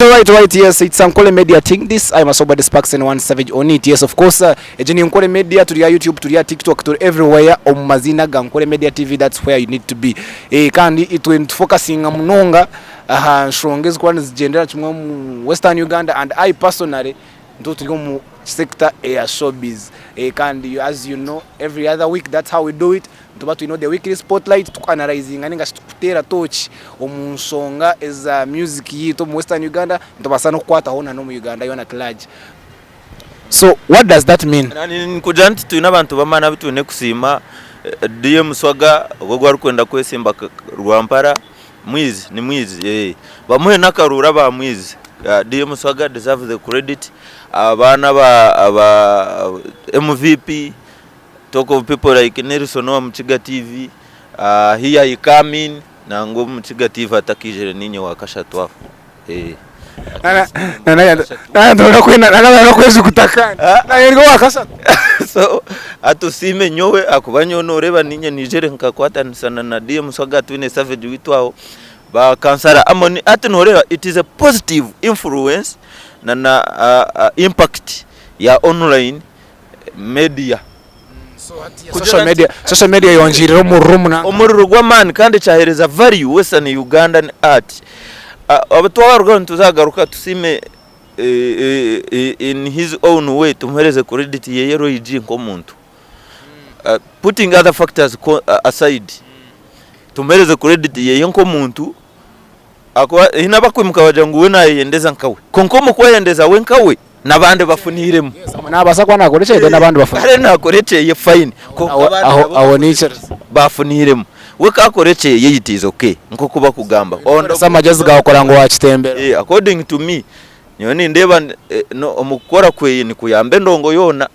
Right, yes, it's Nkole Media thing. This I'm a sober Sparks and one savage on it. Yes, of course, Ejeni Nkole Media to your YouTube, to your TikTok, to everywhere on Mazina Nkole Media TV. That's where you need to be. Kandi it went focusing munonga strongest one is gender chumwa Western Uganda, and I personally ndo tuli mu sector ya showbiz. Kandi as you know, every other week that's how we do it. But we know the weekly spotlight to analyzing and ngasitera touch omunsonga is music yito mu Western Uganda ntobasana kwata hona no mu Uganda yona large. So what does that mean? Nani kujanti tuina abantu bamana bitune kusima DM Swaga ogwa rukwenda kwesimba Rwampara mwizi bamuhe nakarura ba mwizi. DM Swaga deserve the credit. Abana ba MVP, talk of people like Nelson wa Mchiga TV, here he come in na ngo Mchiga TV atakijere ninyo wakasha twafu. Na kwezi kutakana na yengo wakasha. So atusime nyowe akubanyonoreba ninye nigere nkakwata sana na DM Swaga twine savage witwao ba kansara amoni atunoreba. It is a positive influence na impact ya online media. Social media yonjirira mu room na omururu gwa man kandi cyahereza value Western Ugandan art. Abatwara tuzagaruka tusime in his own way tumhereze credit ye Roy G nkomuntu. Putting other factors aside, tumhereze credit ye nkomuntu akwa hinabakwimuka wajangu we nayendeza nkawe konkomo kwendeza we nkawe nabande bafuniremo nabasa kwa nakoreche nabande bafunire nakoreche ye fine aho nature bafuniremo we kakoreche ye it is okay nko kuba kugamba sama just gakora ngo wakitembera. According to me nyoni ndeba no omukora kwe ni kuyambe ndongo yona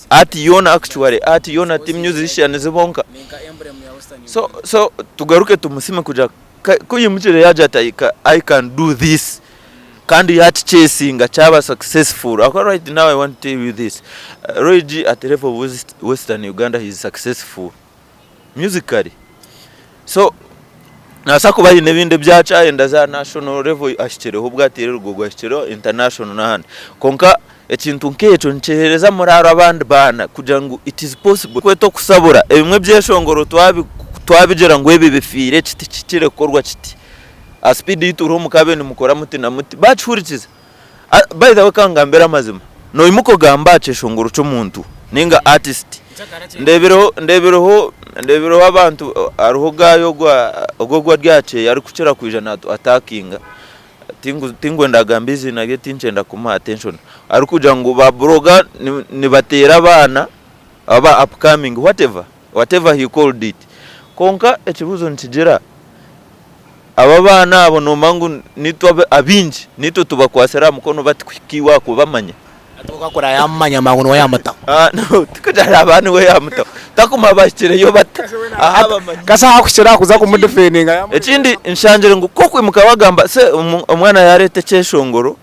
ati yona actually ati yona team musician zibonka so tugaruke tumusime kuja kuyimujire yaje atayika I can do this kandi yat chasing achaba successful. Right now I want to tell you this, Roy G at the level of Western Uganda he is successful musically. So nasako bari nebinde byacha enda za national level ashikire hubwatire rugogwa ashikire international nahandi konka ekintu nkecho nchehereza muraro abandi bana kujangu it is possible kweto kusabura ebimwe byeshongoro twabigera ngo ebe bifire kiti korwa kiti a speed ituro mukabeni mukora muti na muti bachurikiza by the way kangambera mazima no imuko gamba cheshongoro cyo muntu ninga artist ndebero abantu aruhogayo ogogwa ryace yari kucera kwijana attacking tingo ndagambizi na geti ncenda kuma attention ari kuja ngo babroga ni batera abana aba upcoming whatever he called it konka ekibuzo ntijera aba bana abo no mangu nitwa abinji nito tubakwasera mukono batwikiwa kubamanya atokakora yamanya mangu no yamata no tukajara abantu we yamata takuma bashire yo bata kasa hakushira kuza kumudefendinga yamata ekindi inshanjere ngo kokwe mukabagamba se umwana yarete cyeshongoro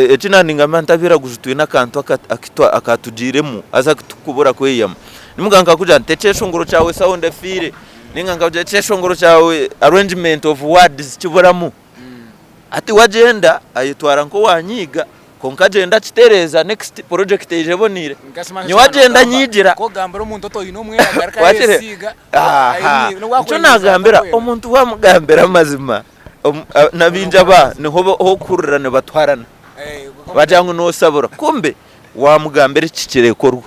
ekinandinga mantabira gujutwina kantu akitwa akatujiremu aza kutukubura kweyama nimuganga kuja ntecheshongoro cyawe sound fire ninganga kuja cheshongoro cyawe arrangement of words kiburamu ati wagenda ayitwara nko wanyiga konka agenda kitereza next project ejebonire ni wagenda nyigira ko gambara umuntu to ino mwe agaraka yesiga cyo nagambera umuntu wamugambera mazima nabinja ba niho ho kururana batwarana bajangu no sabura kumbe wamugambera kikirekorwa.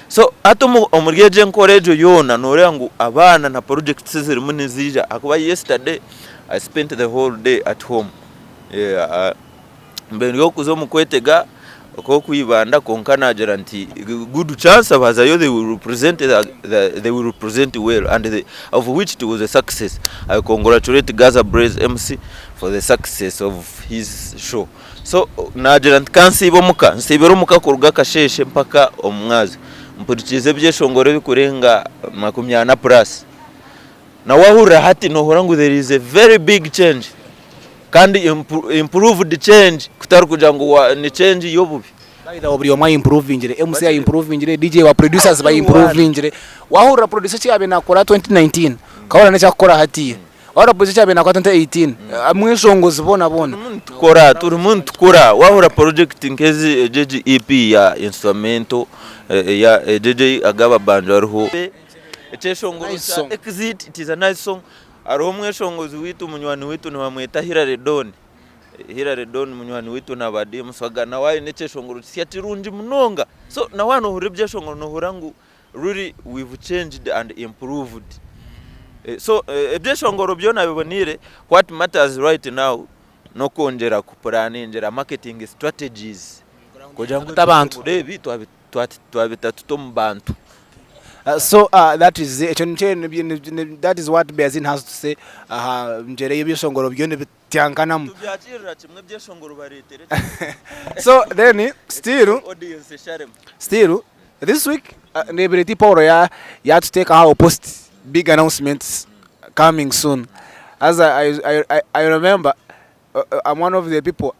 So atomo omurgeje nkorejo yona norengu abana na projects zirimo nizija akuba yesterday I spent the whole day at home mbere yo kuzo mukwetega ko kuyibanda konka najera nti good chance abazayo they will represent well and of which it was a success. I congratulate Gaza Blaze MC for the success of his show. So najera nkansibo muka nsibero muka kuruga kasheshe mpaka omwazi mpurikize byeshongoro bikurenga 20 plus na wahura hati no horangu there is a very big change kandi improved change kutaru kujangu ni change yobubi baida obri oma improving jire MC ya improving jire DJ wa producers ba improving jire wahura producer cyabe nakora 2019 kawara ne cyakora hati ora position yabe na 2018 mwishongozi bona turi muntu tukora wahora project nkezi jeje EP ya instrumento ya jeje agaba band ariho echeshongoza exit. It is a nice song. Ariho mweshongozi witu munywani witu ni wamweta Hilary Don munywani witu nabadi muswaga na wayi necheshongoro siatirunji munonga. So na wano hurebye shongoro no hurangu really we've changed and improved. So ebyeshongoro byona bibonire what matters right now no konjera kupurana njera marketing strategies kugira ngo abantu rebi twabita tutombantu. So that is it. That is what Beazin has to say. Njere yebishongoro byone bityankanamo. Tubyakirira kimwe byeshongoro baretere. So then still this week Nebreti Paul ya to take our post big announcements coming soon. As I remember, I'm one of the people.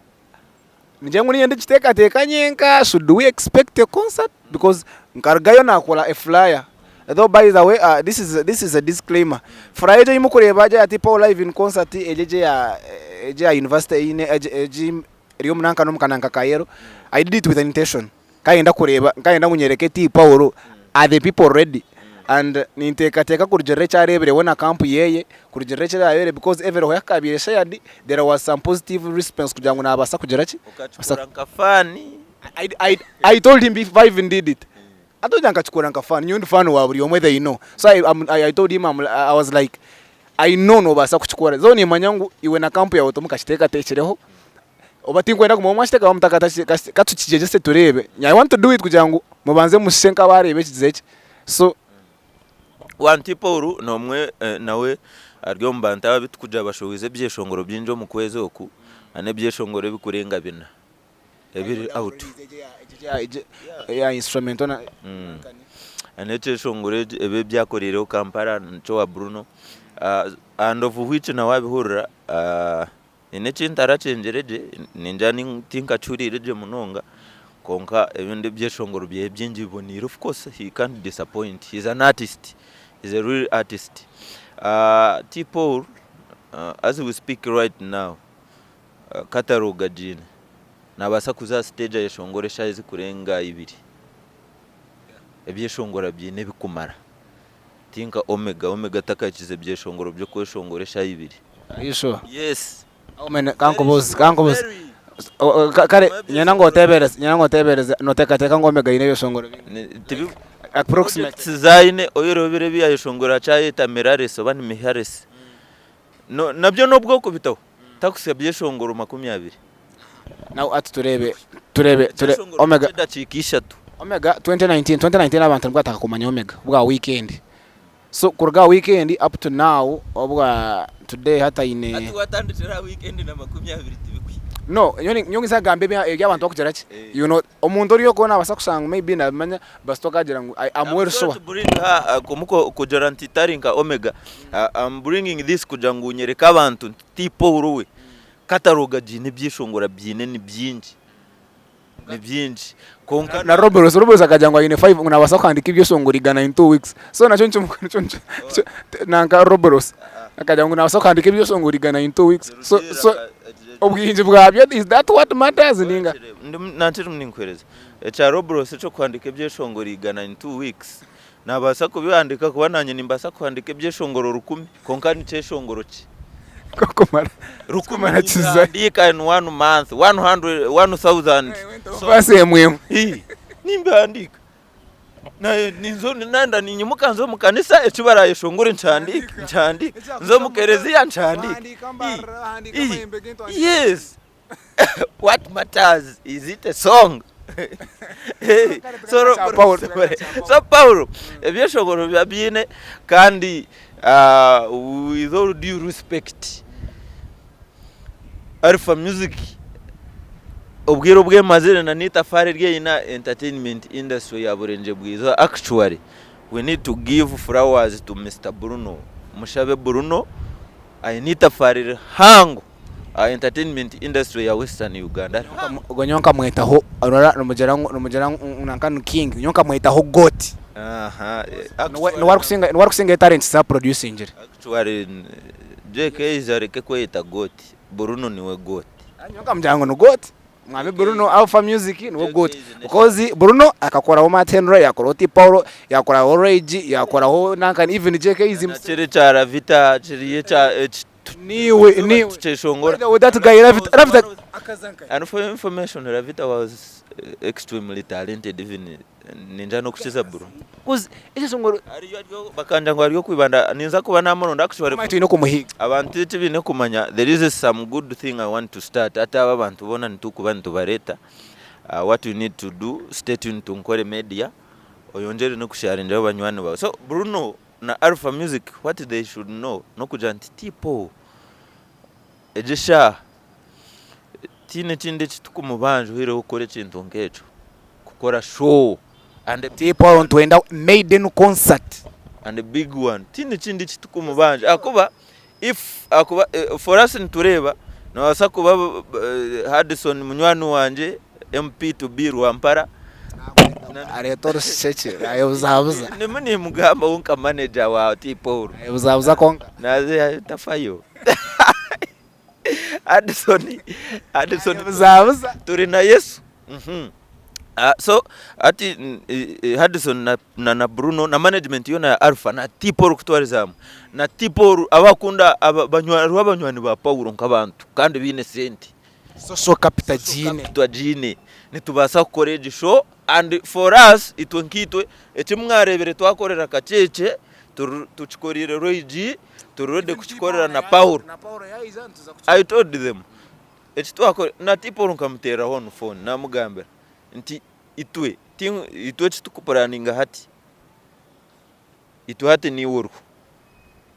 Njengu niende chiteka nyenka, should we expect a concert? Because nkargayo nakola a flyer. Though by the way, this is a disclaimer. Friday imukurebaje ati Paul live in concert eje ya university ine eje Rio Mnanka no mkananka Kayero. I did it with an intention. Kaenda kunyereke ti Paul, are the people ready? And ninteka kujerecha rebere wona camp yeye kujerecha yere because everywhere kabire shared there was some positive response kujangu na abasa kujerachi kafani. I told him if I even did it I told him nkachukura nkafani you fan wa buri omwe they know. So I told him I was like I know no basa kuchukura zone manyangu iwe na camp ya otomuka chiteka techereho obatingwenda kumomashiteka bamutakata katuchije se turebe. I want to do it kujangu mubanze mushenka barebe kizeche. So wanti Paul nomwe nawe aryo mbanta bitukuja bashowize byeshongoro byinjo mu kwezi oku ane byeshongoro bikurenga bina ebiri out ya instrument ona ane cheshongoro ebe byakorero Kampala nco wa Bruno and of which na wabihurira ine chintara chenjereje ninjani tinka churireje munonga konka ebindi byeshongoro bye byinji bonira. Of course he can't disappoint. He's an artist. He's a real artist. T Paul, as we speak right now, Kataruga jine nabasa kuza stage ya shongore shayizi kurenga 2 ebyeshongora byine bikumara tinka omega takachize byeshongoro byo kweshongoresha 2. Are you sure? Yes. Kanko boss kare nyanango tebereza no teka ngomega ine yoshongoro tibi approximate zaine oyirobire bya yoshongora chayeta Merares obani Mihares no nabyo no bwoko bitaho takusebye shongoro 20. Now at turebe omega dachikisha tu omega 2019 abantu ngwataka kumanya omega bwa weekend. So kurga weekend up to now obwa today hata ine ati watanditira weekend na 20 tibikwi no nyongi sagambe y'abantu bakugerachi you know omuntu uriyo kona abasa kusanga maybe nabanya bastoka gira ngo I'm well sure kumuko kujaranti tarinka omega I'm bringing this kujangu nyereka abantu tipo uruwe Kataruga jine byishongora byine ni byinji konka na Roberts akajangwa ine 5 unabasa kwandika ibyishongora igana in 2 weeks. So nacho ncho nanka Roberts akajangwa unabasa kwandika ibyishongora igana in 2 weeks. So obwinji bwabyo is that what matters ninga nantiri mninkwereza cha Roberts cyo kwandika ibyishongora igana in 2 weeks nabasa kubyandika kubananye nimbasa kwandika ibyishongoro 10 konka ni cyeshongoro ki kokomara rukumara kizandika in 1 month 1000 base mwemu nimbandika na ninzo nanda ninyimuka nzo mukanisa ecubaraye shongore nchandika nzo mukerezia nchandika. Yes. What matters is it a song? So Paul ebyeshongoro byabine kandi with all due respect Alpha Music obwiro bwe mazere na nitafari rye ina entertainment industry ya Burenje bwiza. Actually we need to give flowers to Mr. Bruno Mushabe Bruno. I need tafari hango entertainment industry ya Western Uganda. Ugonyonka mwetaho arora numujera unankanu king nyonka mwetaho got no war kusinga talent sa producing. Actually JK izareke kwita goat Bruno niwe goat anyonga mjango no goat mwami Bruno Alpha Music niwe goat because Bruno akakoraho Matenra yakoroti Paulo yakoraho Rage yakoraho nanka even JK izim kiri cha Vita kiri cha niwe cheshongora that guy Ravita and for information Ravita was extremely talented even ninja no kucheza Bruno cuz icyo songoro ariyo bakanja ngo ariyo kwibanda ninza kuba namono ndakushobora might ino kumuhiga abantu tibine kumanya there is some good thing I want to start ata abantu bona nitukuba ntubareta what you need to do stay tuned to Nkole Media oyongere no kushare nje abanywani bawe so Bruno na Alpha Music what they should know no kujanti tipo ejesha tine chinde chitukumubanjo hire ukore chintu ngecho kukora show and the people on to end up maiden concert and a big one tine chindi chitukumubanjo akuba if akuba for us ntureba no wasakuba Hudson munywani wanje MP to be Rwampara aretor seche ayozabuza nimuni mugamba unka manager wa tipo ayozabuza konka naze tafayo Hudson zabuza turi na Yesu so ati Hudson na Bruno na management yona ya Alpha na tipo kutwarizamu na tipo abakunda abanywani ba Paulo nkabantu kandi bine senti social capital jine nitubasa kukoreje show and for us itwenkitwe ekimwarebere twakorera kacece tuchikorire Roigi turode kuchikorera na Paulo I told them twakore na tipo nkamutera on phone na mugambera nti itwe chitukupuraninga hati hati ni wuru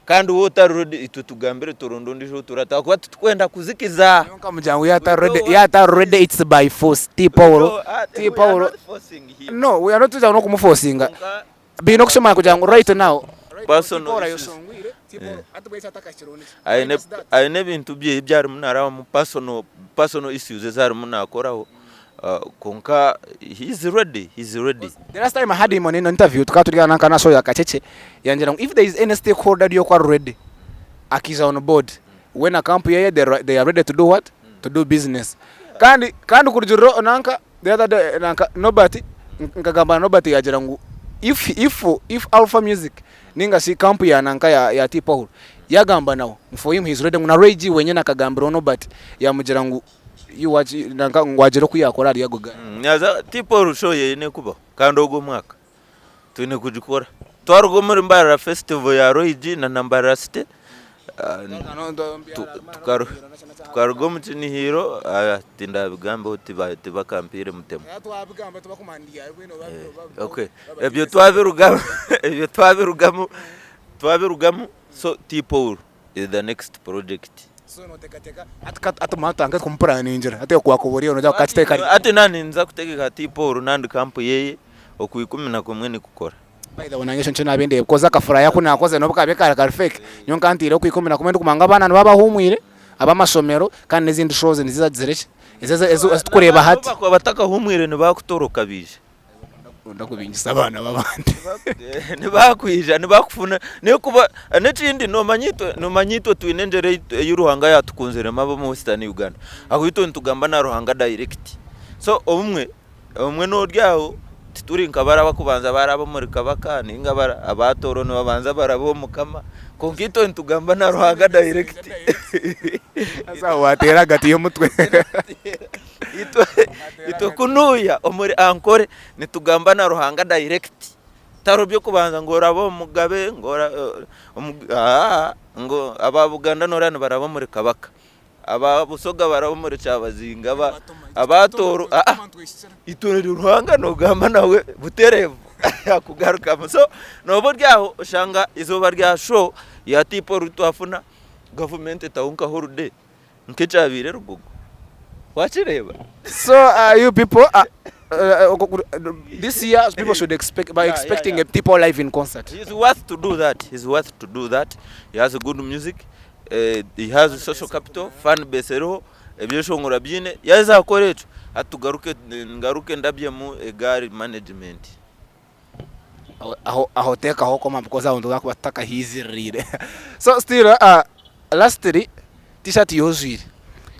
kandi wotarode tugambere torondo ndisho turata kwa tukwenda kuzikiza yonka mjangu yatarode it's by force tipo no we are not just no kumuforcinga bino kushoma kujangu right now personal I never into be byari munara mu personal issues zari munakoraho konka he's ready the last time I had him on an interview tukatulika kana show ya Kacheche yanjira if there is any stakeholder you are ready akiza on board when a camp here they are ready to do what to do business kandi kurujuro nanka the other day nanka nobody nkagamba nobody yajira ngu if Alpha Music ninga si camp ya nanka ya tipo yagamba nawo for him he's ready na Rage wenye nakagambira nobody yamugira ngu you watch nanka ngwajero kuyakora ari yagoga nyaza tipo show ye ne kuba kandi ogo mwaka tune kujikora twarugo muri mbara festival ya Rage na nambara site tukarugo mutini hero tinda bigambo tiba kampire mutemo okay ebyo twabirugamo so tipo is the next project so no teka atumata anga kumpura ninjira ate kwakoboriyo no jakateka ate nani nza kutegeka tipo runandi camp yeye okuyikumi kumwe ni kukora by the wanangesho nchina bende koza kafura yako nakoze no bakabeka kar fake nyonka antire okuyikumi kumwe kumanga bana baba humwire aba masomero kandi nezindi shows niziza zireche ezo tukureba hati bako bataka humwire ne bakutoroka bije ndakubinyisa abana babandi nibakwija nibakufuna niyo kuba n'ikindi no manyito twinenjere y'uruhanga yatukunzere mabo mu Western Uganda ahwito ntugamba na ruhanga direct so umwe no ryaho tituri nkabara bakubanza barabo muri kabaka ninga bara abatoro no babanza barabo mukama konkito ntugamba na ruhanga direct asa watera gati yo mutwe ito kunuya omuri ankore nitugamba na ruhanga direct tarobyo kubanza ngorabo mugabe ngora ngo ababuganda norano barabo muri kabaka ababusoga barabo muri cyabazinga abatoro ito ruhanga no gamba nawe buterevu akugaruka so nobo ryaho ushanga izoba rya show ya tipo rutwafuna government taunka holiday nkecabire rugugo wachireba so you people this year people should expect expecting a people live in concert. He's worth to do that. He has a good music, he has social capital, fan base ero ebyeshongora byine yaza akorecho ngaruke ndabye mu egari management aho teka aho koma because aho ndo bataka hizirire so still lastly t-shirt yozire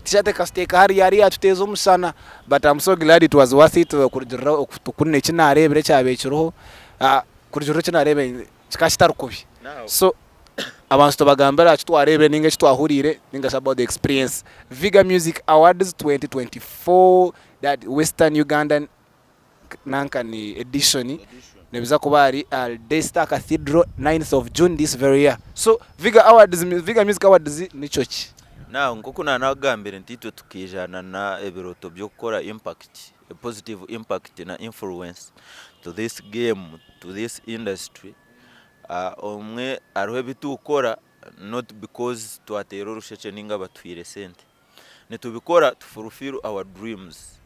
t-shirt kasteka hari yari yatuteza umusana but I'm so glad it was worth it kurgira tukunne kinarebere cyabekiroho kurgira kinarebe kikashitarukubi so abantu tubagambira twarebe ninge twahurire ninga about the experience Viga Music Awards 2024 that Western Ugandan nankani edition nebiza kuba ari Daystar Cathedral 9th of June this very year. So Viga Music Awards nico ki now nkoko nanagambire ntitwe tukijana na ebiroto byo gukora impact, a positive impact na influence to this game, to this industry. Omwe ariho bitukora not because twatera urusheke ninga batwire sente, nitubikora to fulfill our dreams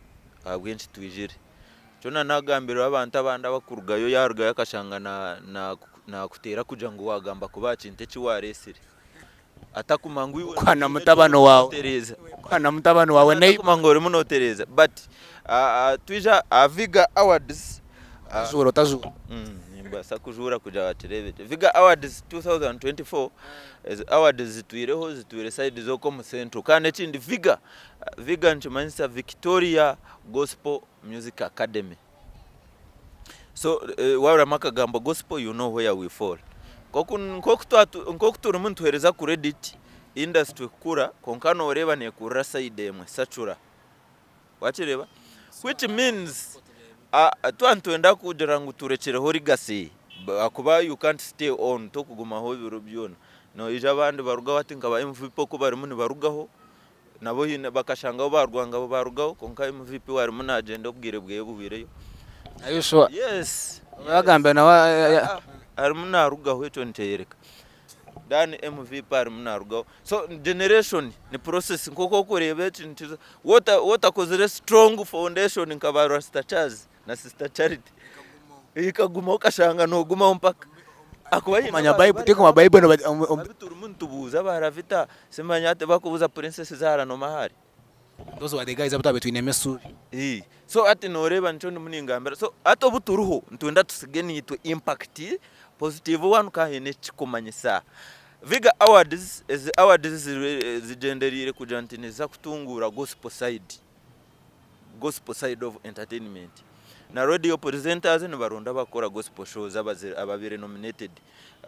abwenshi twijire. Chona nagambira abantu abandi abakurugayo yaruga yakashanga na kutera kuja ngo wagamba kubaca inteki waresire atakumangu kwana mutabano wawe nei kumangore munotereza but twija Viga Awards zuro tazuro basa kujura kuja waterebe Viga Awards 2024 as awards zitwire side zo ko mu centro kandi kindi Viga nchimanisa Victoria Gospel Music Academy. So wabura makagambo gospel, you know where we fall. Nkokuturu muntu hereza ku Reddit industry kura konkano oreba ne kura side emwe satura wachireba, which means twantwenda kugira ngo turekere ho rigasi akuba you can't stay on to kuguma ho biro byona no ije abandi baruga bati nkaba MVP ko bari muni barugaho nabo hine bakashanga barwanga bo barugaho konka MVP wari muni agenda ubwire bubireyo. Are you sure? Yes, bagambe na ari muni arugaho eto nteyereka dan MVP ari muni arugaho. So generation ni process nkoko kurebe kintu what akozere strong foundation nkaba Rastachaz na Sister Charity ikaguma ukashanga no guma mpaka akubaye manya Bible teko ma Bible no bituru muntu buza baravita semanya ate bakubuza princess Zara no mahari, those were the guys about between Mesuri. So ati noreba ncondo muningambira so ato buturuho ntwenda tusigeni to impact positive one kahene chikomanyisa. Viga Awards as awards zigenderire kujantiniza kutungura gospel side of entertainment na radio presenters ni baronda bakora gospel shows ababire nominated,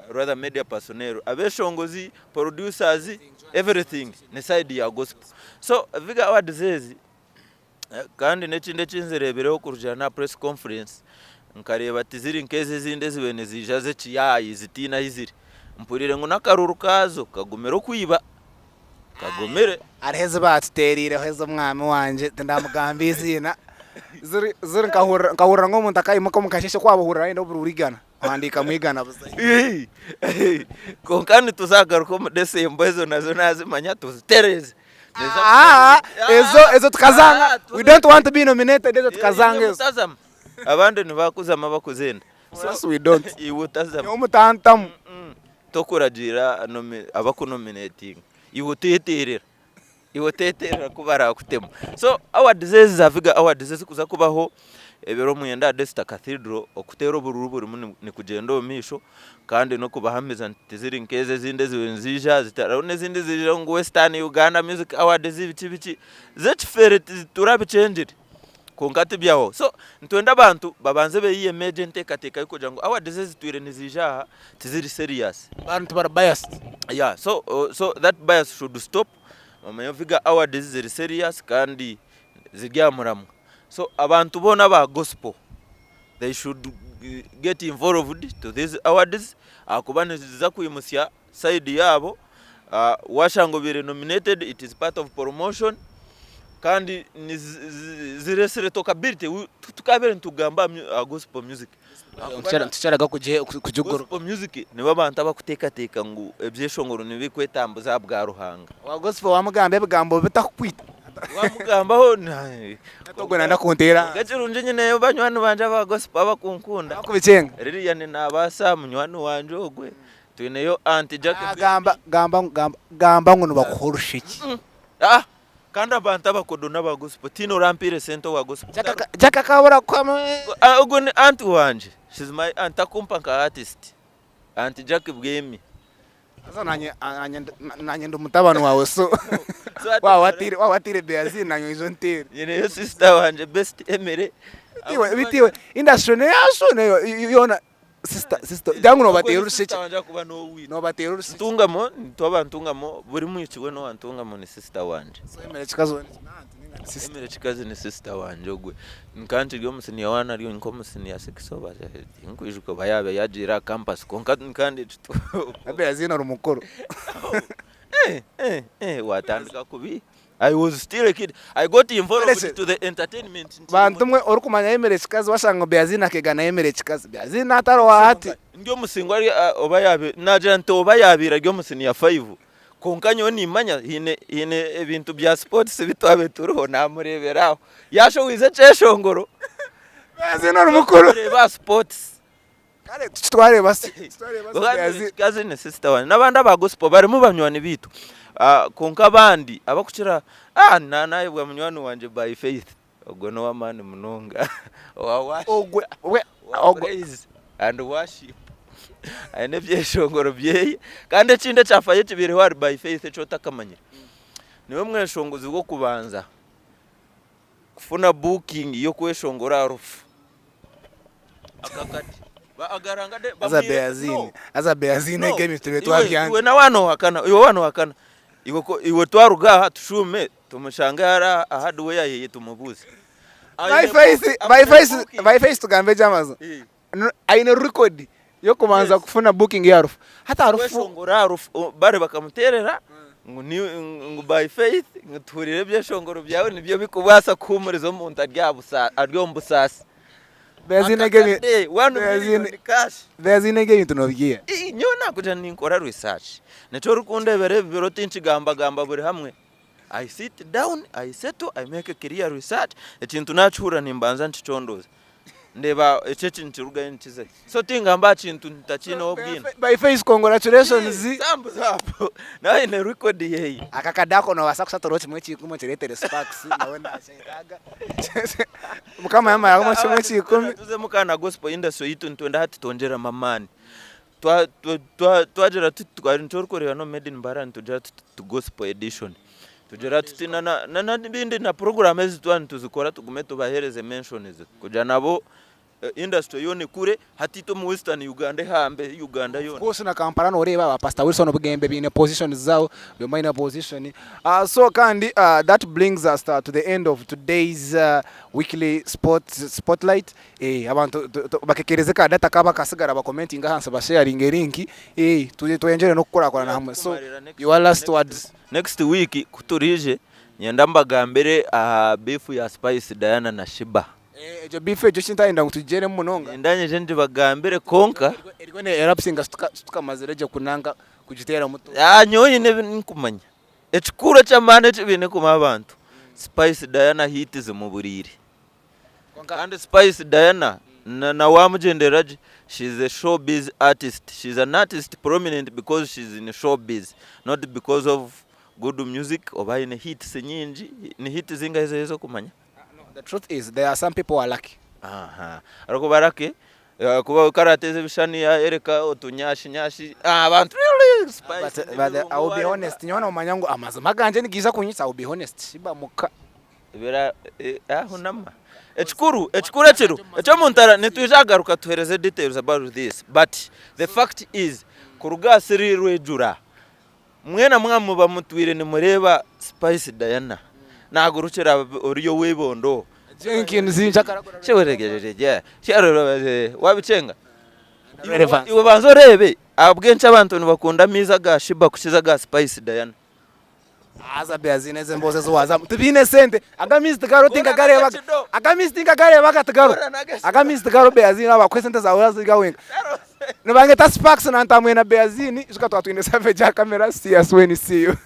rather media personnel abeshongozi producers everything ni side ya gospel. So Viga Awards zezi kandi nekinde cinzerebereho kurujana press conference nkareba tiziri nkeze zinde zibene zijaze ciyayi zitina hiziri mpurire ngo nakaruru kazo kagomero kwiba kagomere ariheze batterire heze mwami wanje ndamugambizina zuri nkahura ngo muntu akayimako mukasheshe kwabuhura ndo bururigana handika mwigana buza konkani tuzagaruka mu December ezo nazo nazimanya tuzitereze ezo tukazanga we don't want to be nominated ezo tukazanga abandi nibakuzama bakuzenda so we don't iwutazama umutantam tokuragira abakunominating iwuteterera kubara kutema. So awards za Viga Awards kuza kubaho ebero muyenda Daystar Cathedral okutero bururu ni kugendo misho kandi no kubahamiza ntiziri nkeze zinde ziwenzija zitarone zinde zije ngo Western Uganda Music Awards zibiki zechfere turabichenjire konkati byaho. So ntwenda abantu babanze beyiye emergent tekateka yuko jango awards zitwire nizija tiziri serious abantu bara biased. Yeah, so that bias should stop. Viga Awards ziri serious kandi zigyamuramu. So abantu bona ba gospel they should get involved to these awards akubane ziza kuyimusya side yabo washango bire nominated, it is part of promotion kandi ziresere tokability tukabere ntugamba gospel music tucharaga kujuguru gospel music ni babantu abakutekateka ngo ebyeshongoro nibikwetambuza bwa ruhanga wa gospel wamugambe bigambo bitakwita wamugambaho togwe nanda kuntera gacirunje nyine banywani banje aba gospel abakunkunda akubicenga ririya ni nabasa munywani wanje ogwe twineyo anti Jack gamba ngo nubakurushiki kandi abantu abakodo n'aba gospel tino rampire center wa gospel jaka kabura kwa ogwe ni anti wanje, she's my aunt akumpa ka artist anti Jack bwemi Sasa nanye ndo mutabano wawe so wawatire Beazi nanyo izo ntire yene yo sister wanje best Emere bitiwe industry ne yaso neyo yona sister jangu no batera uruseke wanje kuba no win no batera uruseke ntungamo ntoba ntungamo buri mwikiwe no wantungamo ni sister wanje so Emere chikazo Emere chikazi ni sister wanje ogwe nkanti ryo musini ya wana ryo nko musini ya sekisoba inkwijuko bayabe yajira campus konka nkandi Beazi na rumukoro watandika kubi I was still a kid. I got involved to the entertainment. Bantumwe orukumanya Emere chikazi washanga Beazi na kegana Emere chikazi Beazi na taro wahati ndio musingo ari obayabe naje nto obayabira ryo musini ya 5 konkanyo ni manya hine ebintu bya sports bitwabe turuho namureberaho yasho wize ceshongoro Beazi na rumukoro reba sports kare tutware basi Beazi kazi ne sister wanje nabandi abagospel bari mu banywani bitu konka bandi abakukira naye bwa munywani wanje by faith ogwo no wamani munonga ogwe praise and worship ane byeshongoro byeye kandi ekinde cyafaye kibiri wari by faith cyo takamanyira niwe mweshongozi bwo kubanza kufuna booking yo kweshongora rufu akakati ba agaranga de aza Beazine game tube twabyanga iwe na wano hakana iwe twaruga tushume tumushanga yara hardware yeye tumubuze by face tugambe jamazo aine record yo kubanza kufuna booking ya rufu hata rufu bare bakamuterera ngo by faith nguturire byeshongoro byawe nibyo bikubasa kumurizo muntu aryo mbusasi Beazine game Beazine game tunobiye nyona kuja ninkora research neto rukundebere biro tinchigamba buri hamwe I sit down I settle I make a career research ekintu nachura nimbanza ntichondoza ndeba echechi ntiruga ntize so tingamba kintu ntachino obwina by face congratulations sambu zapo na ine record yeye akakadako no wasaksa torochi mwechi kumwe chiretere sparks nawe nashaitaga mukama yama yako mwechi kumwe tuze mukana gospel industry yitu ntwenda hati tongera mamani twajera twari ntorkorera no made in Baran tujera to gospel edition tujera tutina na bindi na program ezitwani tuzikora tugume tubahereze mentions kuja nabo industry yone kure hatito mu Western Uganda hambe Uganda yone kose na Kampala no reba ba Pastor Wilson obugembe bine position zao be minor position so kandi that brings us to the end of today's weekly spotlight abantu bakekerezeka data kaba kasigara ba commenting hanse ba sharing link tuje tuenjere no gukora na hamwe so your last words next week kuturije nyenda mbagambere beef ya Spice Diana na Shiba ejo bife cyo cintaenda ngutugere munonga ndanye je ndibagambere konka eriko ne erapsinga tukamazire kunanga kugitera muto nyoyi ne nkumanya ekikuro cyamane kibine kuma abantu Spice Diana hits mu buriri kandi Spice Diana na wamugenderaje she's a showbiz artist she's an artist prominent because she's in showbiz not because of good music oba ine hits nyingi ni hits zinga hizo kumanya. The truth is there are some people who are lucky. Ariko barake kuba karateze bishani ya ereka otunyashi abantu really Spice but I will be honest nyona umanyango amazima ganje nigiza kunyitsa I will be honest shiba muka bera hunama ekikuru ekiro echo muntara nitujagaruka tuhereze details about this but the fact is kuruga siri rwejura mwena mwamuba mutwire ni mureba Spice Diana nagurukira oriyo webondo Jenkins nchakarakora cheweregejeje cyaroro wabicenga iwe banzo rebe abwencha abantu nibakunda miza ga Shiba kukiza ga Spice Diana aza Beazine zemboze zo waza tubine sente agamizi tigaro tinga gareba agamizi tinga gareba gatagaro agamizi tigaro Beazine abakwesente za waza gawenga nibange ta Sparks na ntamwe na Beazine isuka twatwine save ja camera see us when see you